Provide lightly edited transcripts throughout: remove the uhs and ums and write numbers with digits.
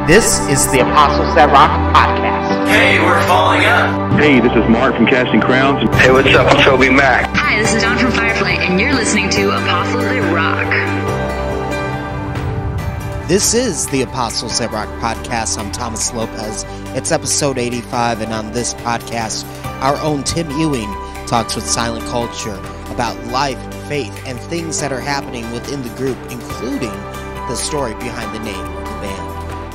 This is the Apostles That Rock Podcast. Hey, we're falling up. Hey, this is Mark from Casting Crowns. Hey, what's up? I'm Toby Mac. Hi, this is Dawn from Firefly, and you're listening to Apostles That Rock. This is the Apostles That Rock Podcast. I'm Thomas Lopez. It's episode 85, and on this podcast, our own Tim Ewing talks with Silent Culture about life, faith, and things that are happening within the group, including the story behind the name of the band.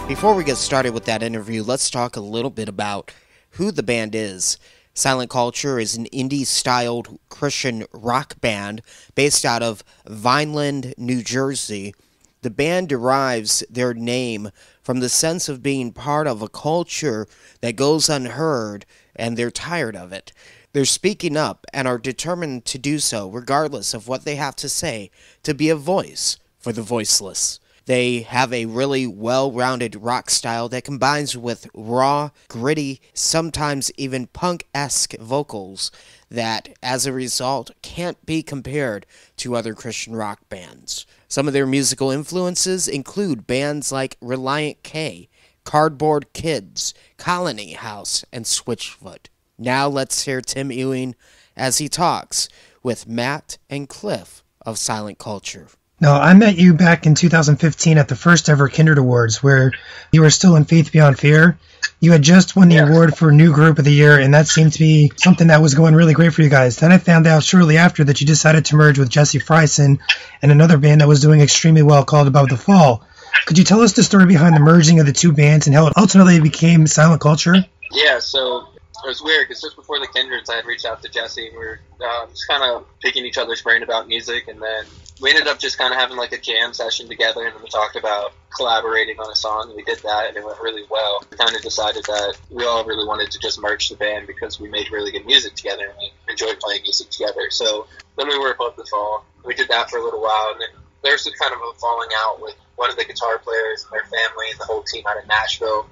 Before we get started with that interview, let's talk a little bit about who the band is. Silent Culture is an indie-styled Christian rock band based out of Vineland, New Jersey. The band derives their name from the sense of being part of a culture that goes unheard, and they're tired of it. They're speaking up and are determined to do so regardless of what they have to say, to be a voice for the voiceless. They have a really well-rounded rock style that combines with raw, gritty, sometimes even punk-esque vocals that, as a result, can't be compared to other Christian rock bands. Some of their musical influences include bands like Reliant K, Cardboard Kids, Colony House, and Switchfoot. Now let's hear Tim Ewing as he talks with Matt and Cliff of Silent Culture. No, I met you back in 2015 at the first ever Kindred Awards, where you were still in Faith Beyond Fear. You had just won the award for New Group of the Year, and that seemed to be something that was going really great for you guys. Then I found out shortly after that you decided to merge with Jesse Freisen and another band that was doing extremely well called Above the Fall. Could you tell us the story behind the merging of the two bands and how it ultimately became Silent Culture? Yeah, so it was weird because just before the Kindreds, I had reached out to Jesse, and we were just kind of picking each other's brain about music, and then we ended up just kind of having like a jam session together, and then we talked about collaborating on a song, and we did that, and it went really well. We kind of decided that we all really wanted to just merge the band because we made really good music together, and we enjoyed playing music together. So then we were Above the Fall. We did that for a little while, and then there was kind of a falling out with one of the guitar players and their family and the whole team out of Nashville,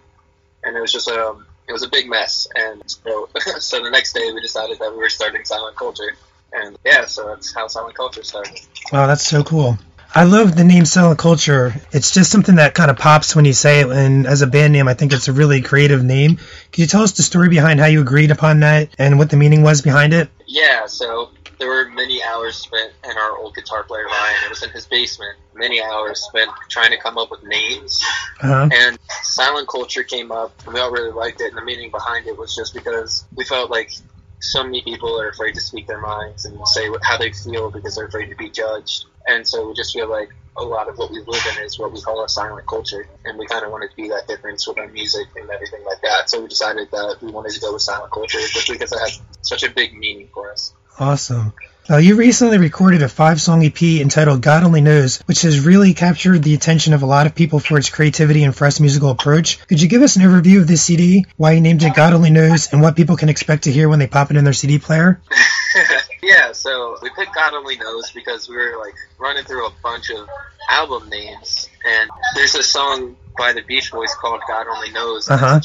and it was just it was a big mess. And so the next day we decided that we were starting Silent Culture. And yeah, so that's how Silent Culture started. Wow, that's so cool. I love the name Silent Culture. It's just something that kind of pops when you say it, and as a band name, I think it's a really creative name. Can you tell us the story behind how you agreed upon that and what the meaning was behind it? Yeah, so there were many hours spent in our old guitar player, Ryan. It was in his basement. Many hours spent trying to come up with names. And Silent Culture came up, and we all really liked it, and the meaning behind it was just because we felt like so many people are afraid to speak their minds and say how they feel because they're afraid to be judged. And so we just feel like a lot of what we live in is what we call a silent culture. And we kind of wanted to be that difference with our music and everything like that. So we decided that we wanted to go with silent culture just because it had such a big meaning for us. Awesome. Now, you recently recorded a 5-song EP entitled God Only Knows, which has really captured the attention of a lot of people for its creativity and fresh musical approach. Could you give us an overview of this CD, why you named it God Only Knows, and what people can expect to hear when they pop it in their CD player? Yeah, so we picked God Only Knows because we were like running through a bunch of album names, and there's a song by the Beach Boys called God Only Knows, and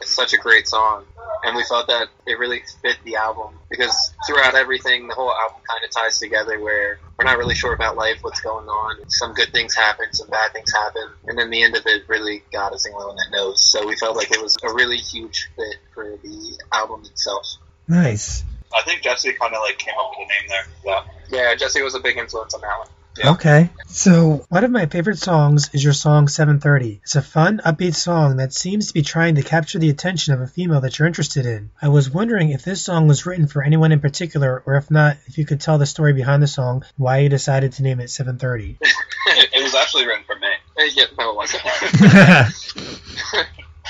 it's such a great song. And we felt that it really fit the album because throughout everything, the whole album kind of ties together where we're not really sure about life, what's going on. Some good things happen, some bad things happen. And then the end of it, really, God is the only one that knows. So we felt like it was a really huge fit for the album itself. Nice. I think Jesse kind of like came up with the name there. Yeah, Jesse was a big influence on that one. Yeah. Okay. So, one of my favorite songs is your song 730. It's a fun, upbeat song that seems to be trying to capture the attention of a female that you're interested in. I was wondering if this song was written for anyone in particular, or if not, if you could tell the story behind the song, why you decided to name it 730. It was actually written for me. Yeah, no, it wasn't.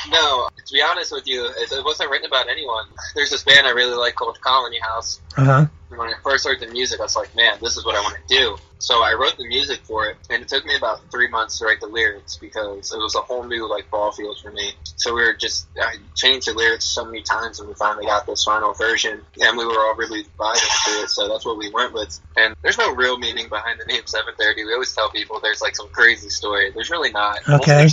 No, to be honest with you, it wasn't written about anyone. There's this band I really like called Colony House. And when I first heard the music, I was like, man, this is what I want to do. So I wrote the music for it, and it took me about 3 months to write the lyrics because it was a whole new like ball field for me. So I changed the lyrics so many times, and we finally got this final version, and we were all really vibing to it. So that's what we went with. And there's no real meaning behind the name 730. We always tell people there's like some crazy story. There's really not. Okay.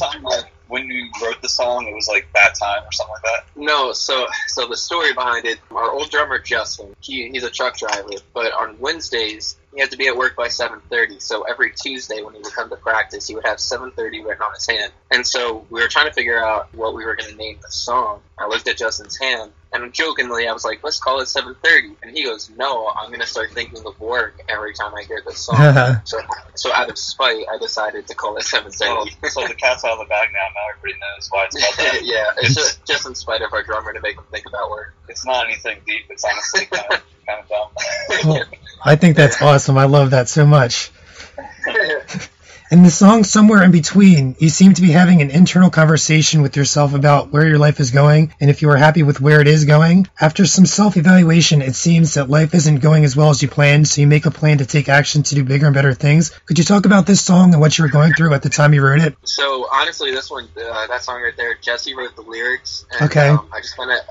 When you wrote the song, it was like that time or something like that? No, so the story behind it, our old drummer Justin, he's a truck driver, but on Wednesdays he had to be at work by 7:30. So every Tuesday when he would come to practice, he would have 7:30 written on his hand. And so we were trying to figure out what we were going to name the song. I looked at Justin's hand, and jokingly I was like, let's call it 7:30. And he goes, no, I'm going to start thinking of work every time I hear this song. So out of spite, I decided to call it 7:30. So the cat's out of the bag now. Now everybody knows why it's called that. Yeah, it's just in spite of our drummer to make him think about work. It's not anything deep. It's honestly kind of dumb. Well, I think that's awesome. I love that so much. In the song Somewhere in Between, you seem to be having an internal conversation with yourself about where your life is going and if you are happy with where it is going. After some self-evaluation, it seems that life isn't going as well as you planned, so you make a plan to take action to do bigger and better things. Could you talk about this song and what you were going through at the time you wrote it? So honestly, this one, that song right there, Jesse wrote the lyrics. And, okay.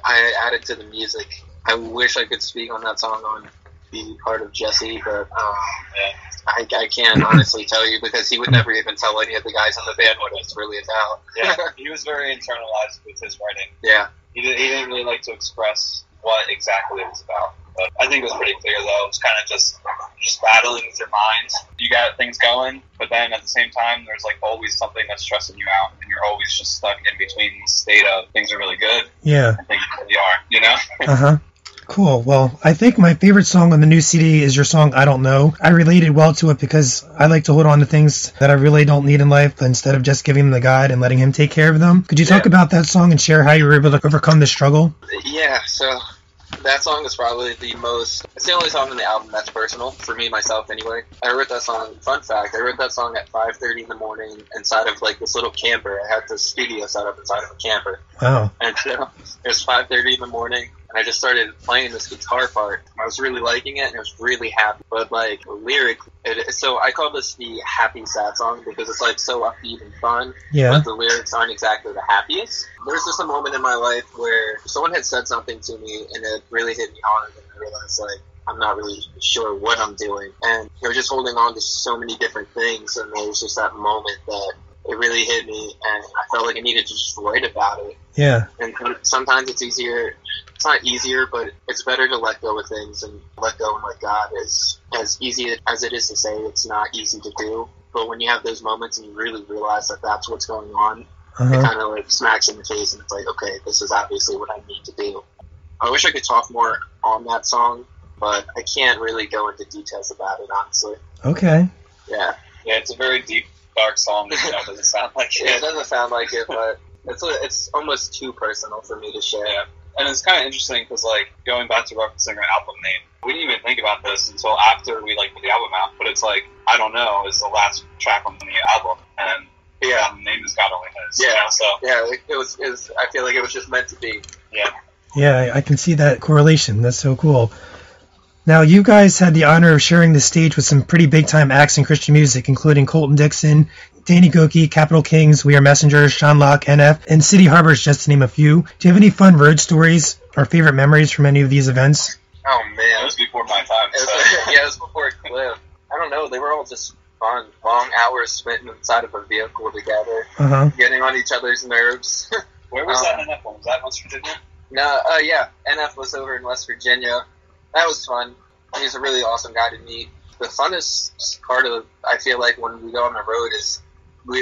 I added to the music. I wish I could speak on that song on be part of Jesse, but I can't honestly tell you because he would never even tell any of the guys in the band what it's really about. Yeah, he was very internalized with his writing. Yeah. He didn't really like to express what exactly it was about. But I think it was pretty clear, though. It was kind of just battling with your mind. You got things going, but then at the same time, there's like always something that's stressing you out, and you're always just stuck in between the state of things are really good. Yeah. And things really are, you know? Uh-huh. Cool. Well, I think my favorite song on the new CD is your song, I Don't Know. I related well to it because I like to hold on to things that I really don't need in life instead of just giving them to God and letting him take care of them. Could you talk about that song and share how you were able to overcome the struggle? Yeah, so that song is probably it's the only song on the album that's personal, for me, myself, anyway. I wrote that song, fun fact, I wrote that song at 5:30 in the morning inside of, like, this little camper. I had the studio set up inside of a camper. Wow. And so it was 5:30 in the morning, and I just started playing this guitar part. I was really liking it, and I was really happy. But, like, lyrically, so I call this the happy sad song because it's, like, so upbeat and fun, but the lyrics aren't exactly the happiest. There was just a moment in my life where someone had said something to me, and it really hit me hard, and I realized, like, I'm not really sure what I'm doing. And you're just holding on to so many different things, and there was just that moment that it really hit me, and I felt like I needed to just write about it. Yeah. And sometimes it's easier. It's not easier, but it's better to let go of things and let go and let God. As easy as it is to say, it's not easy to do. But when you have those moments and you really realize that that's what's going on, it kind of like smacks in the face, and it's like, okay, this is obviously what I need to do. I wish I could talk more on that song, but I can't really go into details about it, honestly. Okay. Yeah. Yeah, it's a very deep, dark song. It doesn't sound like it. Yeah, it doesn't sound like it, but it's almost too personal for me to share. Yeah. And it's kind of interesting because, like, going back to referencing our album name, we didn't even think about this until after we, like, put the album out. But it's like, I Don't Know is the last track on the album, and the name is God Only Knows. Yeah. You know, so yeah, it was. I feel like it was just meant to be. Yeah. Yeah, I can see that correlation. That's so cool. Now, you guys had the honor of sharing the stage with some pretty big-time acts in Christian music, including Colton Dixon, Danny Gokey, Capital Kings, We Are Messengers, Sean Locke, NF, and City Harbors, just to name a few. Do you have any fun road stories or favorite memories from any of these events? Oh, man. It was before my time. It was before Cliff. I don't know. They were all just fun. Long hours spent inside of a vehicle together, getting on each other's nerves. Where was that NF one? Was that West Virginia? No, NF was over in West Virginia. That was fun. He's a really awesome guy to meet. The funnest part of, I feel like, when we go on the road is,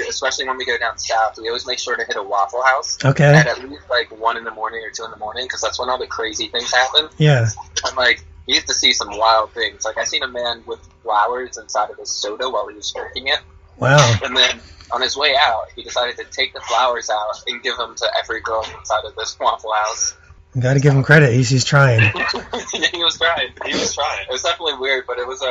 especially when we go down south, we always make sure to hit a Waffle House at least like 1 in the morning or 2 in the morning, because that's when all the crazy things happen. Yeah. I'm like, you get to see some wild things. Like, I seen a man with flowers inside of his soda while he was drinking it. Wow. And then on his way out, he decided to take the flowers out and give them to every girl inside of this Waffle House. You got to give him credit. He's trying. He was trying. It was definitely weird, but it was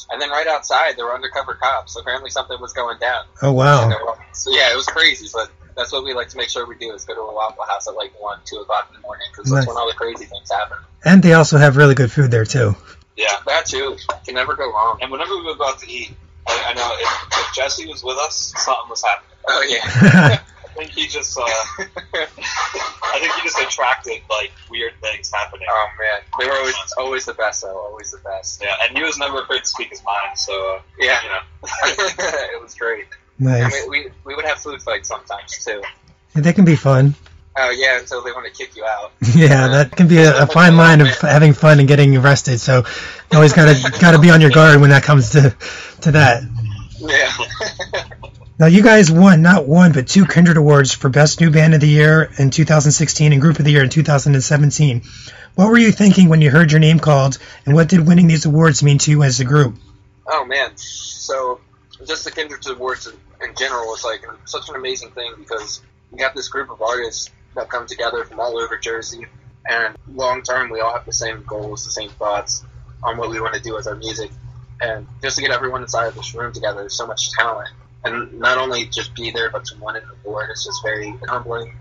and then right outside there were undercover cops. So apparently something was going down. Oh wow. So yeah, it was crazy. But that's what we like to make sure we do is go to a Waffle House at like 1, 2 o'clock in the morning, because that's when all the crazy things happen. And they also have really good food there too. Yeah, that too. Can never go wrong. And whenever we would go out to eat, I know if Jesse was with us, something was happening. Oh yeah. I think he just attracted like weird things happening. Oh man, they were always the best though, always the best. Yeah, and he was never afraid to speak his mind. So yeah, you know, it was great. Nice. I mean, we would have food fights sometimes too. Yeah, they can be fun. Oh yeah, until they want to kick you out. Yeah, that can be a fine line of having fun and getting arrested. So you always gotta be on your guard when that comes to that. Yeah. Now you guys won not one but 2 Kindred Awards for Best New Band of the Year in 2016 and Group of the Year in 2017. What were you thinking when you heard your name called, and what did winning these awards mean to you as a group? Oh man, so just the Kindred Awards in general is like such an amazing thing because we got this group of artists that come together from all over Jersey, and long term we all have the same goals, the same thoughts on what we want to do with our music, and just to get everyone inside of this room together, there's so much talent, and not only just be there but to win an award is just very humbling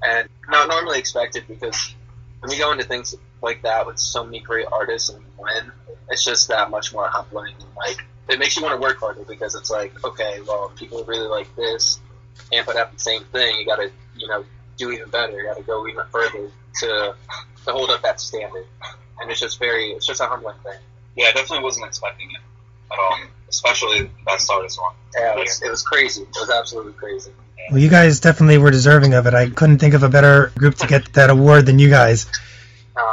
and not normally expected, because when you go into things like that with so many great artists and win, it's just that much more humbling, and like it makes you want to work harder because it's like, okay, well, people really like this and put out the same thing, you gotta, do even better. You got to go even further to hold up that standard, and it's just a humbling thing. Yeah, I definitely wasn't expecting it at all, especially the Best Artist one. Yeah, it was crazy. It was absolutely crazy. Well, you guys definitely were deserving of it. I couldn't think of a better group to get that award than you guys.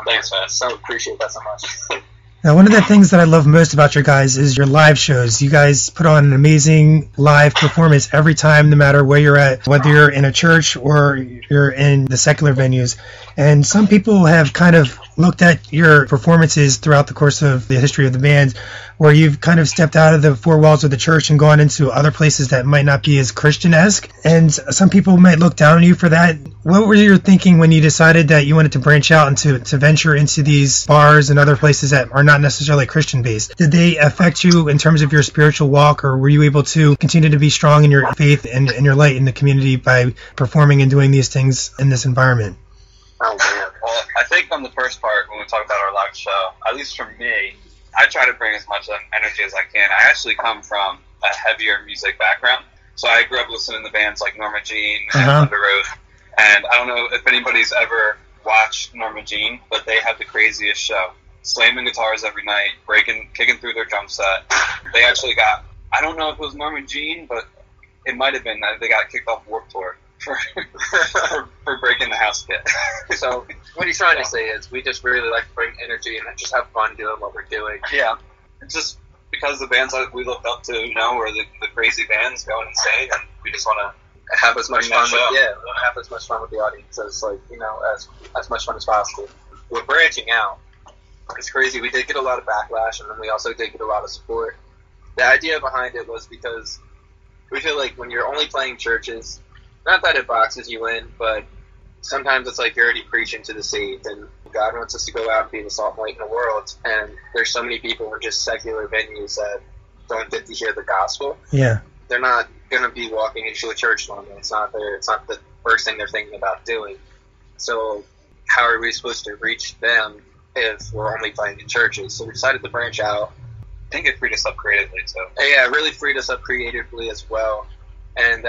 Thanks, man. So appreciate that so much. Now, one of the things that I love most about your guys is your live shows. You guys put on an amazing live performance every time, no matter where you're at, whether you're in a church or you're in the secular venues. And some people have kind of looked at your performances throughout the course of the history of the band, where you've kind of stepped out of the four walls of the church and gone into other places that might not be as Christian-esque. And some people might look down on you for that. What were you thinking when you decided that you wanted to branch out and to venture into these bars and other places that are not necessarily Christian-based? Did they affect you in terms of your spiritual walk, or were you able to continue to be strong in your faith and your light in the community by performing and doing these things in this environment? Oh, man. Well, I think on the first part, when we talk about our live show, at least for me, I try to bring as much energy as I can. I actually come from a heavier music background. So I grew up listening to bands like Norma Jean and Thunder Road. And I don't know if anybody's ever watched Norma Jean, but they have the craziest show. Slamming guitars every night, kicking through their drum set. They actually got, I don't know if it was Norma Jean, but it might have been that they got kicked off Warped Tour for breaking the house kit. So what he's trying to say is we just really like to bring energy and just have fun doing what we're doing. Yeah. It's just because the bands that we looked up to, are the crazy bands going insane, and we just want to have as much fun have as much fun with the audience as as much fun as possible. We're branching out. It's crazy. We did get a lot of backlash, and then we also did get a lot of support. The idea behind it was because we feel like when you're only playing churches, not that it boxes you in, but sometimes it's like you're already preaching to the saved, and God wants us to go out and be the salt and light in the world, and there's so many people in just secular venues that don't get to hear the gospel. Yeah. They're not going to be walking into a church normally. It's not the first thing they're thinking about doing. So how are we supposed to reach them if we're only playing in churches? So we decided to branch out. I think it freed us up creatively, too. Yeah, it really freed us up creatively as well. And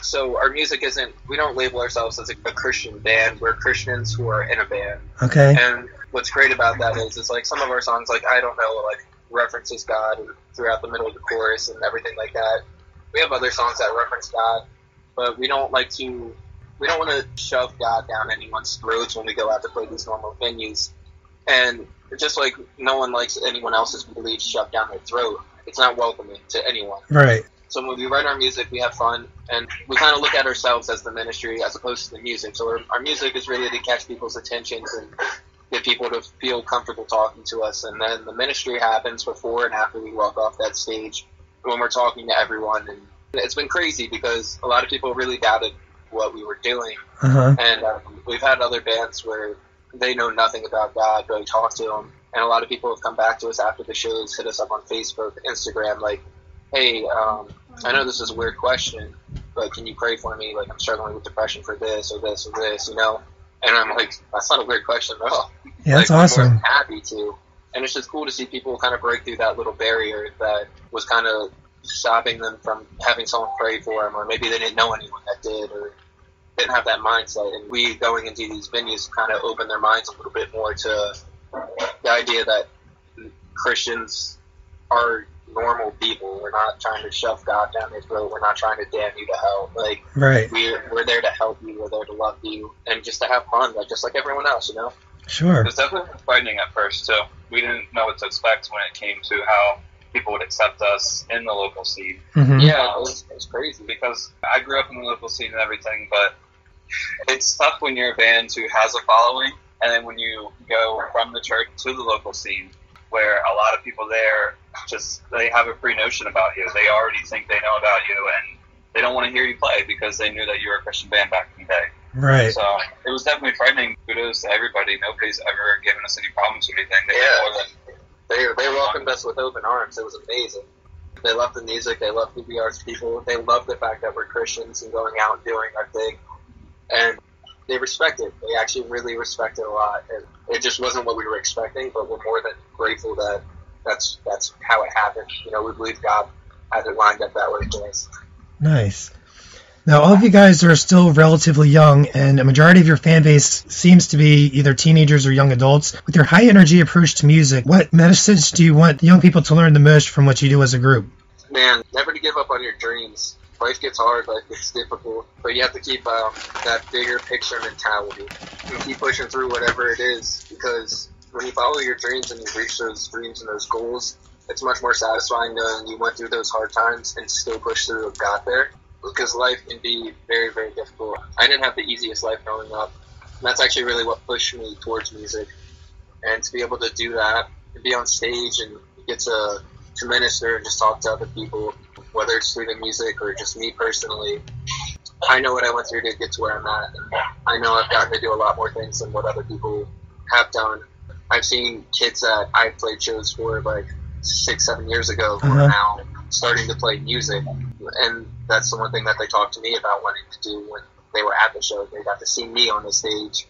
so our music we don't label ourselves as a Christian band. We're Christians who are in a band. Okay. And what's great about that is like some of our songs, like I Don't Know, like references God throughout the middle of the chorus and everything like that. We have other songs that reference God, but we don't want to shove God down anyone's throats when we go out to play these normal venues. And just like no one likes anyone else's beliefs shoved down their throat, it's not welcoming to anyone. Right. So when we write our music, we have fun, and we kind of look at ourselves as the ministry as opposed to the music. So our music is really to catch people's attentions and get people to feel comfortable talking to us. And then the ministry happens before and after we walk off that stage when we're talking to everyone. And it's been crazy because a lot of people really doubted what we were doing. And we've had other bands where they know nothing about God, but we talk to them. And a lot of people have come back to us after the shows, hit us up on Facebook, Instagram, like, hey, I know this is a weird question, but can you pray for me? Like, I'm struggling with depression for this or this or this, And I'm like, that's not a weird question at all. Yeah, that's awesome. I'm more than happy to. And it's just cool to see people kind of break through that little barrier that was kind of stopping them from having someone pray for them, or maybe they didn't know anyone that did, or didn't have that mindset. And we going into these venues kind of open their minds a little bit more to the idea that Christians are normal people. We're not trying to shove God down your throat. We're not trying to damn you to hell. Like, right. We're there to help you. We're there to love you, and just to have fun, like just like everyone else, you know. Sure. It was definitely frightening at first too. We didn't know what to expect when it came to how people would accept us in the local scene. Mm-hmm. Yeah, it was crazy because I grew up in the local scene and everything, but it's tough when you're a band who has a following, and then when you go from the church to the local scene, where a lot of people there they have a pre-notion about you. They already think they know about you, and they don't want to hear you play because they knew that you were a Christian band back in the day. Right. So it was definitely frightening. Kudos to everybody. Nobody's ever given us any problems or anything. They welcomed us with open arms. It was amazing. They loved the music. They loved who we are as people. They loved the fact that we're Christians and going out and doing our thing. And they respect it. They actually really respect it a lot. And it just wasn't what we were expecting, but we're more than grateful that that's how it happened. You know, we believe God had it lined up that way for us. Nice. Now, all of you guys are still relatively young, and a majority of your fan base seems to be either teenagers or young adults. With your high-energy approach to music, what message do you want young people to learn the most from what you do as a group? Man, never to give up on your dreams. Life gets hard, life gets difficult, but you have to keep that bigger picture mentality and keep pushing through whatever it is, because when you follow your dreams and you reach those dreams and those goals, it's much more satisfying knowing you went through those hard times and still pushed through and got there. Because life can be very, very difficult. I didn't have the easiest life growing up. And that's actually really what pushed me towards music. And to be able to do that, and be on stage and get to minister and just talk to other people, whether it's through the music or just me personally, I know what I went through to get to where I'm at. And I know I've gotten to do a lot more things than what other people have done. I've seen kids that I played shows for like 6-7 years ago who are now starting to play music. And that's the one thing that they talked to me about wanting to do when they were at the show. They got to see me on the stage,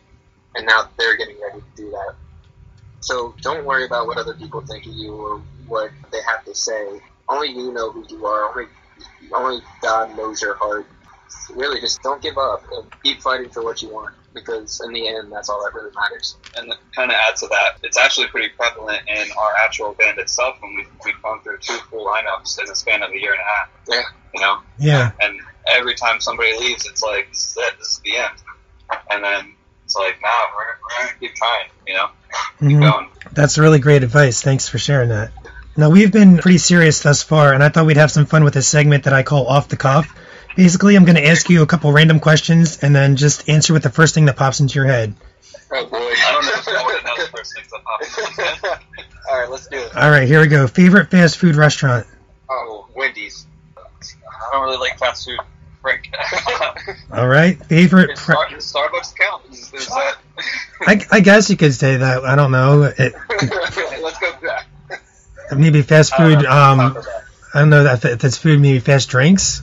and now they're getting ready to do that. So don't worry about what other people think of you or what they have to say. Only you know who you are. Only God knows your heart. Really, just don't give up and keep fighting for what you want, because in the end, that's all that really matters. And kind of add to that, it's actually pretty prevalent in our actual band itself when we've gone through 2 full lineups in the span of a year and a half. Yeah. You know? Yeah. And every time somebody leaves, it's like, this is the end. And then it's like, nah, we're going to keep trying, you know? Keep going. That's really great advice. Thanks for sharing that. Now, we've been pretty serious thus far, and I thought we'd have some fun with a segment that I call Off the Cuff. Basically, I'm going to ask you a couple random questions and then just answer with the first thing that pops into your head. Oh, boy. I don't know if I would know the first things that pop into my head. All right, let's do it. All right, here we go. Favorite fast food restaurant? Oh, Wendy's. I don't really like fast food. Frank. All right. Favorite... Starbucks count. Is that... I guess you could say that. I don't know. Let's go back. Maybe fast food... I don't know if it's food, maybe fast drinks.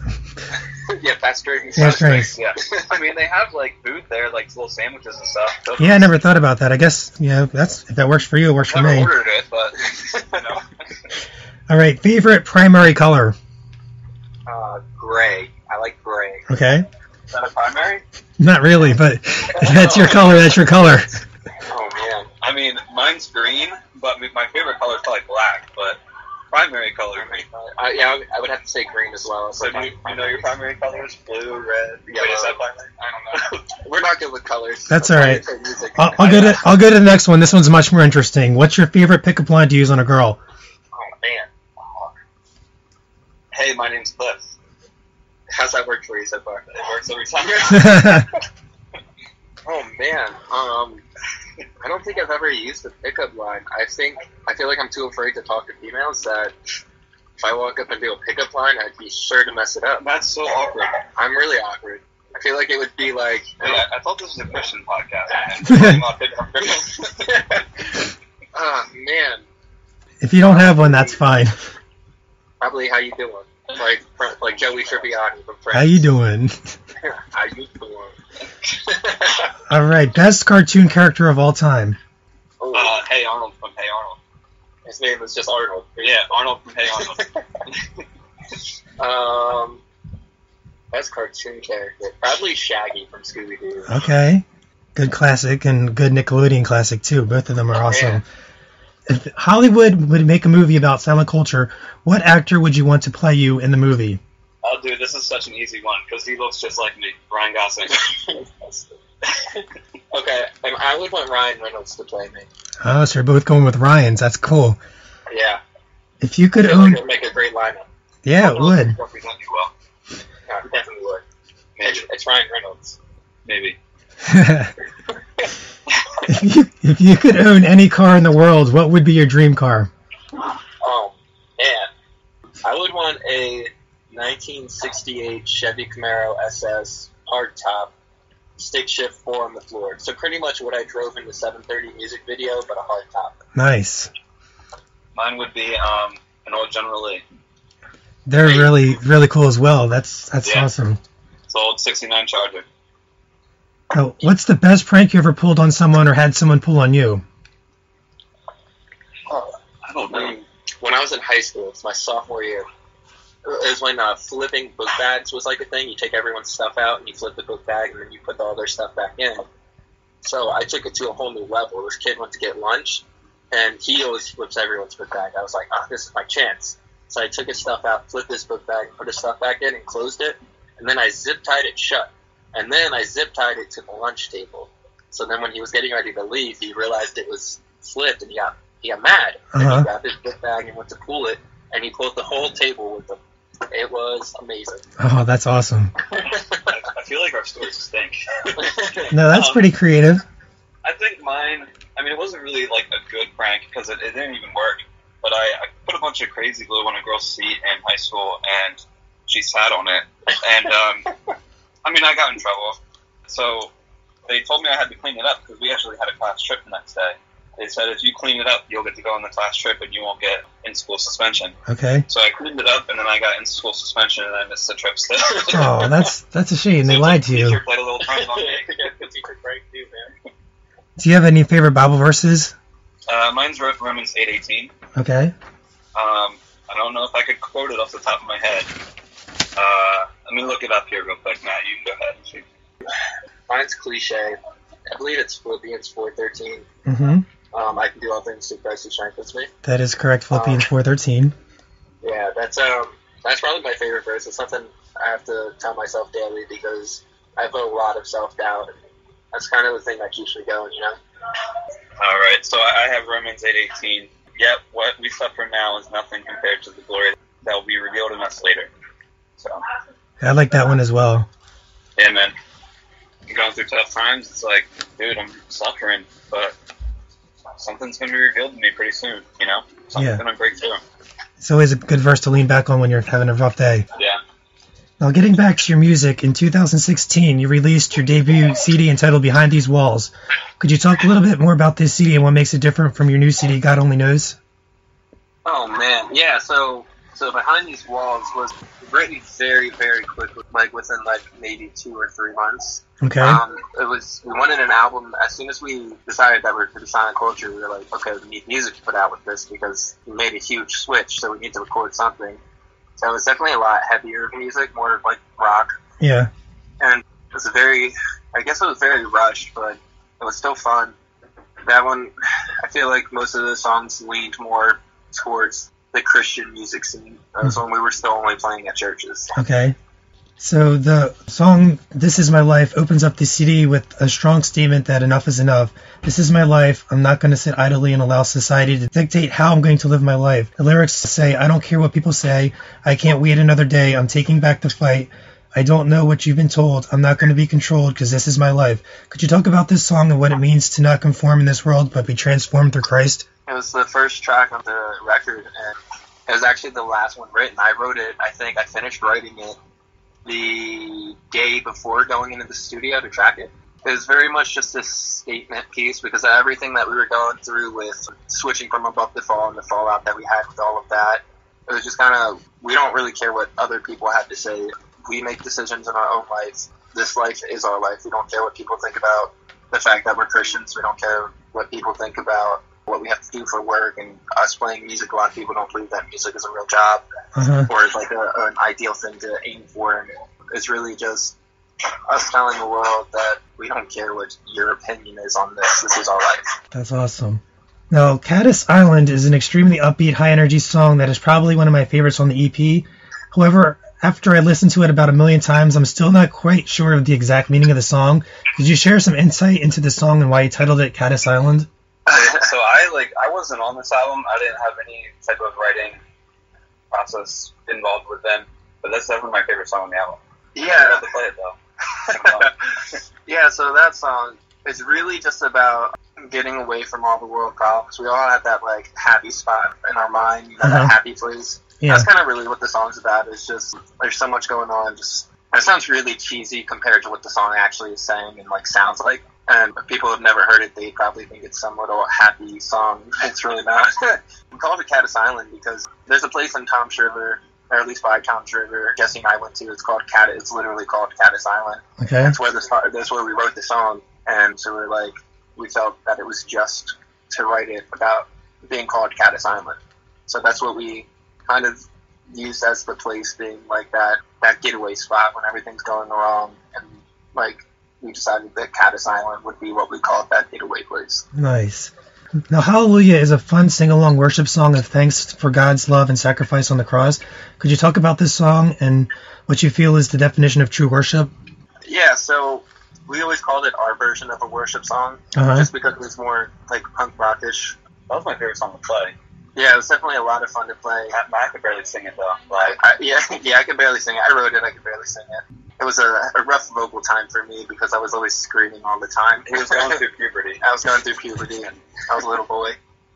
Yeah, fast drinks. Fast drinks. Yeah. I mean, they have, like, food there, like little sandwiches and stuff. So Yeah, I never thought about that. I guess, if that works for you, it works for me. I never ordered it, but, you know. All right, favorite primary color? Gray. I like gray. Okay. Is that a primary? Not really, but if that's your color, that's your color. Oh, man. I mean, mine's green, but my favorite color is probably black, but primary color is green. Yeah, I would have to say green as well. So do you know your primary colors? Blue, red, yellow? Wait, is that primary? I don't know. We're not good with colors. That's all right. I'll go to the next one. This one's much more interesting. What's your favorite pickup line to use on a girl? Oh, man. Hey, my name's Cliff. How's that work for you so far? It works every time. Oh, man. I don't think I've ever used a pickup line. I feel like I'm too afraid to talk to females that if I walk up and do a pickup line, I'd be sure to mess it up. That's so awkward. I'm really awkward. I feel like it would be like... Yeah, I thought this was a Christian podcast. Man. If you don't have one, that's fine. Probably how you doing? Like Joey Tribbiani from Friends. How you doing? How you doing? All right, best cartoon character of all time. Hey Arnold from Hey Arnold. His name was just Arnold. Yeah, Arnold from Hey Arnold. Best cartoon character. Probably Shaggy from Scooby-Doo. Okay. Good classic and good Nickelodeon classic, too. Both of them are awesome. Yeah. If Hollywood would make a movie about silent culture, what actor would you want to play you in the movie? Oh, dude, this is such an easy one because he looks just like me, Ryan Gosling. Okay, I would want Ryan Reynolds to play me. Oh, so you're both going with Ryan's. That's cool. Yeah. If you could I feel own... like it would make a great lineup. Yeah, it would. Represent you well. Yeah, he definitely would. Maybe. It's Ryan Reynolds. Maybe. If you could own any car in the world, what would be your dream car? Oh, man. I would want a 1968 Chevy Camaro SS hardtop, stick shift 4 on the floor. So pretty much what I drove in the 730 music video, but a hardtop. Nice. Mine would be an old General Lee. They're really, really cool as well. That's Yeah. awesome. It's an old 69 Charger. Oh, what's the best prank you ever pulled on someone or had someone pull on you? I don't know. When I was in high school, it's my sophomore year. It was when flipping book bags was like a thing. You take everyone's stuff out and you flip the book bag and then you put all their stuff back in. So I took it to a whole new level. This kid went to get lunch and he always flips everyone's book bag. I was like, oh, this is my chance. So I took his stuff out, flipped his book bag, put his stuff back in and closed it. And then I zip-tied it shut. And then I zip-tied it to the lunch table. So then when he was getting ready to leave, he realized it was flipped and he got mad. And he grabbed his book bag and went to pull it. And he pulled the whole table with him. It was amazing. Oh, that's awesome. I feel like our stories stink. No, that's pretty creative. I think mine, I mean, it wasn't really like a good prank because it didn't even work. But I put a bunch of crazy glue on a girl's seat in high school and she sat on it. And, I mean, I got in trouble. So they told me I had to clean it up because we actually had a class trip the next day. They said if you clean it up, you'll get to go on the class trip and you won't get in-school suspension. Okay. So I cleaned it up and then I got in-school suspension and I missed the trip still. Oh, that's a shame. They lied to The you. teacher played a little prank on me. The teacher prank too, man. Do you have any favorite Bible verses? Mine's Romans 8:18. Okay. I don't know if I could quote it off the top of my head. Let me look it up here real quick, Matt. You can go ahead and see. Mine's cliche. I believe it's Philippians 4:13. Mm-hmm. I can do all things through Christ who strengthens me. That is correct. Philippians 4:13. Yeah, that's probably my favorite verse. It's something I have to tell myself daily because I have a lot of self-doubt. And that's kind of the thing that keeps me going, you know? All right, so I have Romans 8:18. Yet what we suffer now is nothing compared to the glory that will be revealed in us later. So, I like that one as well. yeah, man. I'm going through tough times. It's like, dude, I'm suffering, but something's going to be revealed to me pretty soon, you know? Something's going to break through. It's always a good verse to lean back on when you're having a rough day. Yeah. Now, getting back to your music, in 2016, you released your debut CD entitled Behind These Walls. Could you talk a little bit more about this CD and what makes it different from your new CD, God Only Knows? Oh, man. Yeah, so Behind These Walls was written very, very quickly, like within like maybe 2 or 3 months. Okay. We wanted an album. As soon as we decided that we were going to silent culture, we were like, okay, we need music to put out with this because we made a huge switch, so we need to record something. So it was definitely a lot heavier music, more like rock. Yeah. And it was very rushed, but it was still fun. That one, I feel like most of the songs leaned more towards the Christian music scene. That was when we were still only playing at churches. Okay. So the song This Is My Life opens up the CD with a strong statement that enough is enough. This is my life. I'm not going to sit idly and allow society to dictate how I'm going to live my life. The lyrics say, I don't care what people say. I can't wait another day. I'm taking back the fight. I don't know what you've been told. I'm not going to be controlled because this is my life. Could you talk about this song and what it means to not conform in this world but be transformed through Christ? It was the first track of the record, and it was actually the last one written. I wrote it, I finished writing it the day before going into the studio to track it. It was very much just a statement piece because of everything that we were going through with switching from Above the Fall and the fallout that we had with all of that. It was just kind of, we don't really care what other people have to say. We make decisions in our own life. This life is our life. We don't care what people think about the fact that we're Christians. We don't care what people think about what we have to do for work, and us playing music. A lot of people don't believe that music is a real job or is like an ideal thing to aim for. And it's really just us telling the world that we don't care what your opinion is on this. This is our life. That's awesome. Now, Caddis Island is an extremely upbeat, high-energy song that is probably one of my favorites on the EP. However, after I listened to it about 1,000,000 times, I'm still not quite sure of the exact meaning of the song. Could you share some insight into the song and why you titled it Caddis Island? So I wasn't on this album. I didn't have any type of writing process involved with them, but that's definitely my favorite song on the album. Yeah. I love to play it though. Yeah, so that song is really just about getting away from all the world problems. We all have that like happy spot in our mind, you know, that happy place. Yeah. That's kind of really what the song's about. It's just there's so much going on. Just it sounds really cheesy compared to what the song actually is saying and like sounds like. And if people have never heard it, they probably think it's some little happy song. It's really not. We called it Caddis Island because there's a place in Tom's River, or at least by Tom's River, Jesse and I went to. It's called Caddis. It's literally called Caddis Island. Okay. That's where we wrote the song. And so we felt that it was just to write it about being called Caddis Island. So that's what we kind of used as the place being like that getaway spot when everything's going wrong. And like we decided that Caddis Island would be what we called that getaway place. Nice. Now, Hallelujah is a fun sing-along worship song of thanks for God's love and sacrifice on the cross. Could you talk about this song and what you feel is the definition of true worship? Yeah, so we always called it our version of a worship song, just because it was more like punk rockish. That was my favorite song to play. Yeah, it was definitely a lot of fun to play. I could barely sing it though. I could barely sing it. I wrote it, I could barely sing it. It was a rough vocal time for me because I was always screaming all the time. He was going through puberty. I was going through puberty, and I was a little boy.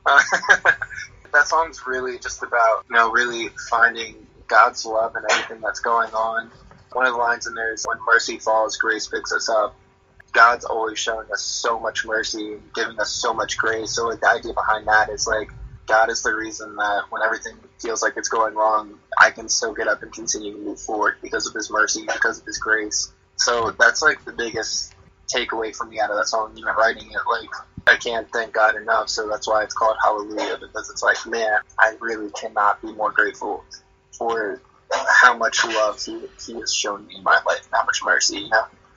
That song's really just about, really finding God's love and everything that's going on. One of the lines in there is, when mercy falls, grace picks us up. God's always showing us so much mercy and giving us so much grace. So like the idea behind that is like, God is the reason that when everything feels like it's going wrong, I can still get up and continue to move forward because of his mercy, because of his grace. So that's like the biggest takeaway for me out of that song, even writing it. Like, I can't thank God enough, so that's why it's called Hallelujah, because it's like, man, I really cannot be more grateful for how much love he has shown me in my life, and how much mercy,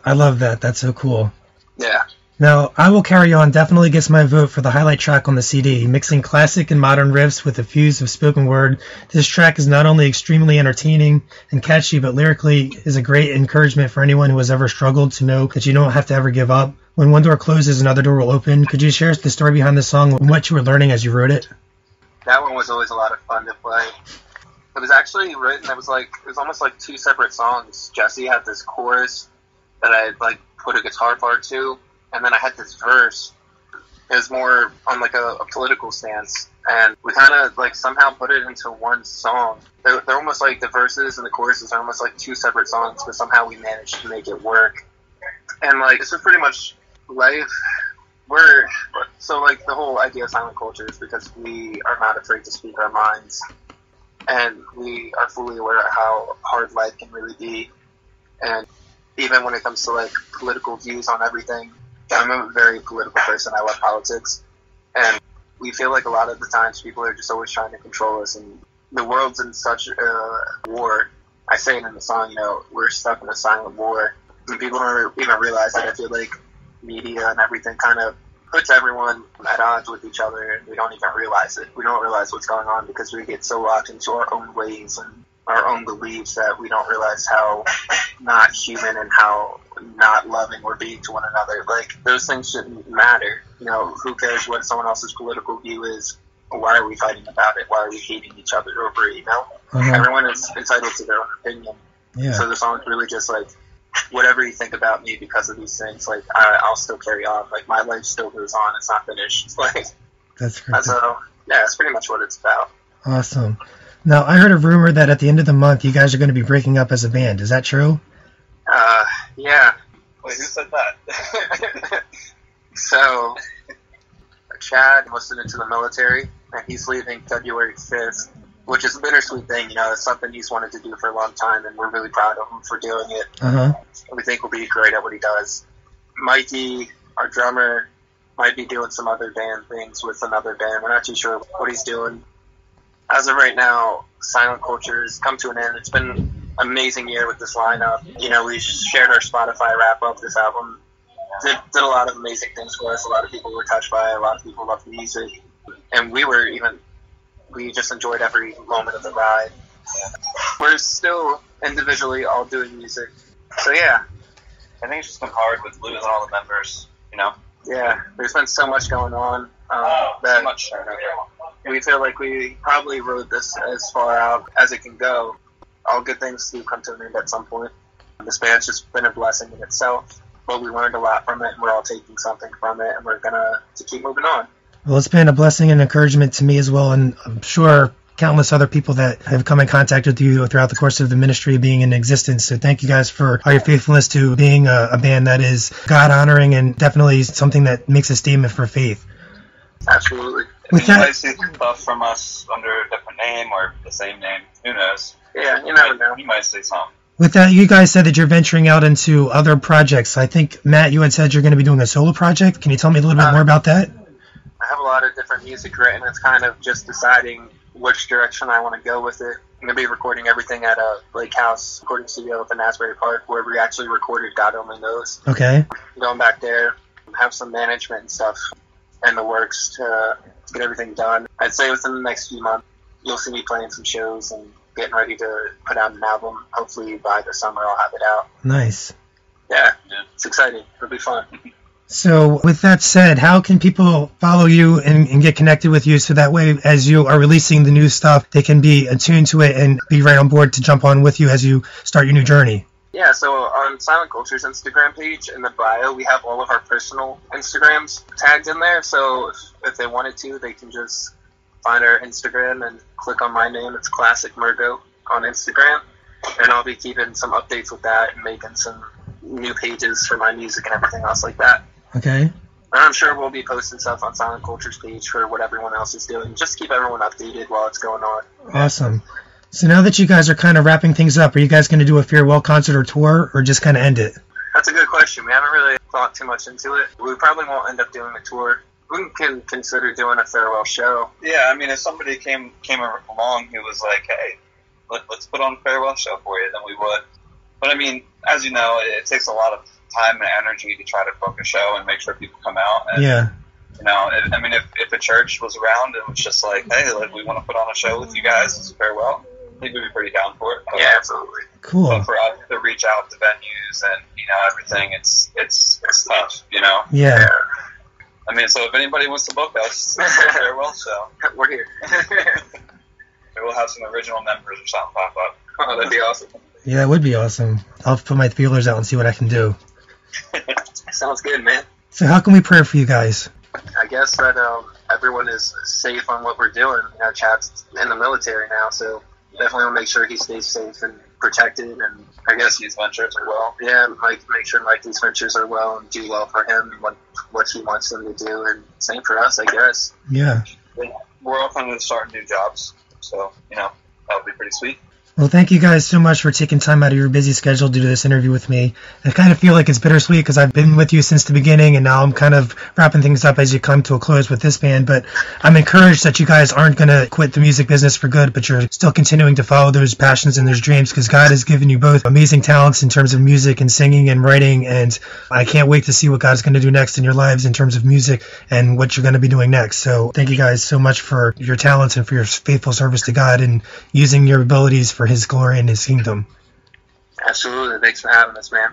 I love that. That's so cool. Yeah. Now, I Will Carry On definitely gets my vote for the highlight track on the CD. Mixing classic and modern riffs with a fuse of spoken word, this track is not only extremely entertaining and catchy, but lyrically is a great encouragement for anyone who has ever struggled to know that you don't have to ever give up. When one door closes, another door will open. Could you share the story behind the song and what you were learning as you wrote it? That one was always a lot of fun to play. It was actually written, it was almost like two separate songs. Jesse had this chorus that I had put a guitar part to, and then I had this verse. It was more on a political stance, and we kind of somehow put it into one song. They're almost like the verses and the choruses are almost like two separate songs, but somehow we managed to make it work. And this is pretty much life. The whole idea of silent culture is because we are not afraid to speak our minds, and we are fully aware of how hard life can really be. And even when it comes to political views on everything, I'm a very political person. I love politics, and we feel like a lot of the times people are just always trying to control us, and the world's in such a war. I say it in the song, we're stuck in a silent war, and people don't even realize that. I feel like media and everything kind of puts everyone at odds with each other, and we don't even realize it. We don't realize what's going on because we get so locked into our own ways and our own beliefs that we don't realize how not human and how not loving we're being to one another. Those things shouldn't matter. Who cares what someone else's political view is? Why are we fighting about it? Why are we hating each other over it? Everyone is entitled to their own opinion. Yeah. So the song's really just whatever you think about me because of these things, I'll still carry on. My life still goes on. It's not finished. That's great. So yeah, that's pretty much what it's about. Awesome. Now, I heard a rumor that at the end of the month you guys are going to be breaking up as a band. Is that true? Yeah. Wait, who said that? So, Chad enlisted into the military, and he's leaving February 5th, which is a bittersweet thing. It's something he's wanted to do for a long time, and we're really proud of him for doing it. Uh-huh. We think he'll be great at what he does. Mikey, our drummer, might be doing some other band things with another band. We're not too sure what he's doing. As of right now, Silent Culture has come to an end. It's been an amazing year with this lineup. We shared our Spotify wrap-up. This album did a lot of amazing things for us. A lot of people were touched by it. A lot of people loved the music. and we just enjoyed every moment of the ride. We're still individually all doing music, so yeah. I think it's just been hard with losing all the members, you know. Yeah, there's been so much going on So much. we feel like we probably rode this as far out as it can go. All good things do come to an end at some point. This band's just been a blessing in itself, but we learned a lot from it, and we're all taking something from it, and we're gonna keep moving on. Well, it's been a blessing and encouragement to me as well, and I'm sure countless other people that have come in contact with you throughout the course of the ministry being in existence. So thank you guys for all your faithfulness to being a band that is God-honoring and definitely something that makes a statement for faith. Absolutely. With You that, might see stuff from us under a different name or the same name. Who knows? Yeah, you never know. You might see something. with that, you guys said that you're venturing out into other projects. I think, Matt, you had said you're going to be doing a solo project. Can you tell me a little bit more about that? I have a lot of different music written. It's kind of just deciding which direction I want to go with it. I'm going to be recording everything at a Lake House recording studio up in Asbury Park, where we actually recorded God Only Knows. Okay. Going back there, have some management and stuff in the works to get everything done. I'd say within the next few months, you'll see me playing some shows and getting ready to put out an album. Hopefully by the summer I'll have it out. Nice. Yeah, it's exciting. It'll be fun. So with that said, how can people follow you and get connected with you so that way as you are releasing the new stuff, they can be attuned to it and be right on board to jump on with you as you start your new journey? Yeah, so on Silent Culture's Instagram page, in the bio, we have all of our personal Instagrams tagged in there. So if they wanted to, they can just find our Instagram and click on my name. It's Classic Murgo on Instagram. And I'll be keeping some updates with that and making some new pages for my music and everything else like that. Okay. And I'm sure we'll be posting stuff on Silent Culture's page for what everyone else is doing. Just keep everyone updated while it's going on. Awesome. So now that you guys are kind of wrapping things up, are you guys going to do a farewell concert or tour, or just kind of end it? That's a good question. We haven't really thought too much into it. We probably won't end up doing a tour. We can consider doing a farewell show. Yeah, I mean, if somebody came along who was like, hey, let's put on a farewell show for you, then we would. But I mean, as you know, it takes a lot of time and energy to try to book a show and make sure people come out. And, Yeah. You know, I mean, if a church was around and was just like, hey, we want to put on a show with you guys as a farewell, I think we'd be pretty down for it. Yeah, absolutely. Cool. But for us to reach out to venues and, you know, everything, it's tough, you know? Yeah. I mean, so if anybody wants to book us, it's a farewell show. We're here. Maybe we'll have some original members or something pop up. Oh, that'd be awesome. Yeah, that would be awesome. I'll put my feelers out and see what I can do. Sounds good, man. So how can we pray for you guys? I guess that everyone is safe on what we're doing. You know, Chad's in the military now, so definitely want to make sure he stays safe and protected. And I guess These ventures are well. yeah, make sure these ventures are well and do well for him and what he wants them to do. And same for us, I guess. Yeah. We're all kind of starting new jobs, so, you know, that would be pretty sweet. Well, thank you guys so much for taking time out of your busy schedule to do this interview with me. I kind of feel like it's bittersweet because I've been with you since the beginning, and now I'm kind of wrapping things up as you come to a close with this band. But I'm encouraged that you guys aren't going to quit the music business for good, but you're still continuing to follow those passions and those dreams because God has given you both amazing talents in terms of music and singing and writing, and I can't wait to see what God's going to do next in your lives in terms of music and what you're going to be doing next. So thank you guys so much for your talents and for your faithful service to God and using your abilities for His glory and His kingdom. Absolutely. Thanks for having us, man.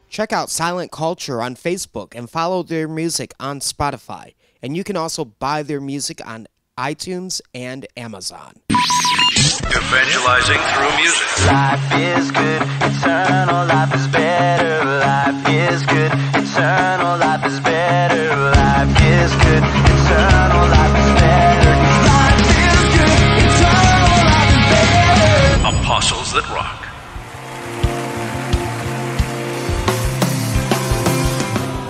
Check out Silent Culture on Facebook and follow their music on Spotify. And you can also buy their music on iTunes and Amazon. Evangelizing through music. Life is good, eternal life is better. Life is good, eternal life is better. Life is good, eternal life is better. Life is good, eternal life is better. Apostles that rock.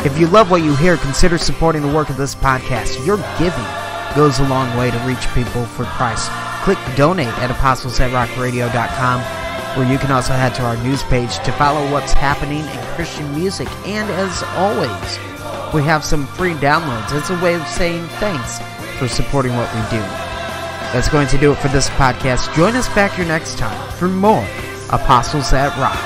If you love what you hear, consider supporting the work of this podcast. Your giving goes a long way to reach people for Christ. Click donate at apostles@rockradio.com, where you can also head to our news page to follow what's happening in Christian music. And as always, we have some free downloads as a way of saying thanks for supporting what we do. That's going to do it for this podcast. Join us back here next time for more Apostles That Rock.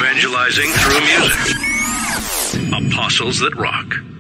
Evangelizing through music. Apostles that Rock.